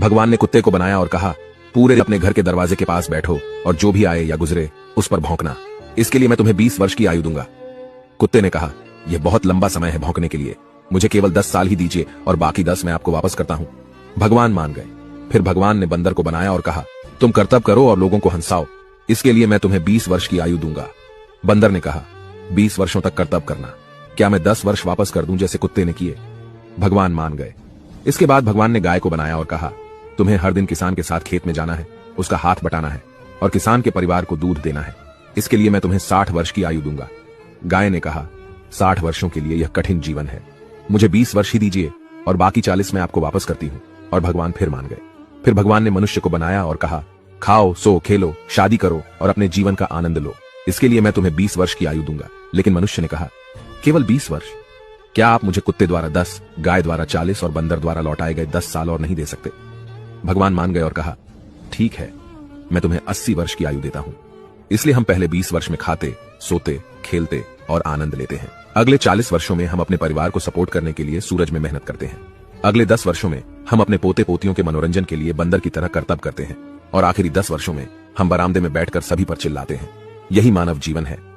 भगवान ने कुत्ते को बनाया और कहा, पूरे दिन अपने घर के दरवाजे के पास बैठो और जो भी आए या गुजरे उस पर भौंकना। इसके लिए मैं तुम्हें 20 वर्ष की आयु दूंगा। कुत्ते ने कहा, यह बहुत लंबा समय है भौंकने के लिए, मुझे केवल 10 साल ही दीजिए और बाकी 10 मैं आपको वापस करता हूं। भगवान मान गए। फिर भगवान ने बंदर को बनाया और कहा, तुम कर्तव्य करो और लोगों को हंसाओ, इसके लिए मैं तुम्हें 20 वर्ष की आयु दूंगा। बंदर ने कहा, 20 वर्षों तक कर्तव्य करना, क्या मैं 10 वर्ष वापस कर दूं जैसे कुत्ते ने किए? भगवान मान गए। इसके बाद भगवान ने गाय को बनाया और कहा, तुम्हें हर दिन किसान के साथ खेत में जाना है, उसका हाथ बटाना है और किसान के परिवार को दूध देना है, इसके लिए मैं तुम्हें 60 वर्ष की आयु दूंगा। गाय ने कहा, 60 वर्षों के लिए यह कठिन जीवन है, मुझे 20 वर्ष ही दीजिए और बाकी 40 मैं आपको वापस करती हूं। और भगवान फिर मान गए। फिर भगवान ने मनुष्य को बनाया और कहा, खाओ, सो, खेलो, शादी करो और अपने जीवन का आनंद लो, इसके लिए मैं तुम्हें 20 वर्ष की आयु दूंगा। लेकिन मनुष्य ने कहा, केवल 20 वर्ष? क्या आप मुझे कुत्ते द्वारा 10, गाय द्वारा 40 और बंदर द्वारा लौटाए गए 10 साल और नहीं दे सकते? भगवान मान गए और कहा, ठीक है, मैं तुम्हें 80 वर्ष की आयु देता हूं। इसलिए हम पहले 20 वर्ष में खाते, सोते, खेलते और आनंद लेते हैं। अगले 40 वर्षों में हम अपने परिवार को सपोर्ट करने के लिए सूरज में मेहनत करते हैं। अगले 10 वर्षों में हम अपने पोते पोतियों के मनोरंजन के लिए बंदर की तरह कर्तव्य करते हैं और आखिरी 10 वर्षों में हम बरामदे में बैठकर सभी पर चिल्लाते हैं। यही मानव जीवन है।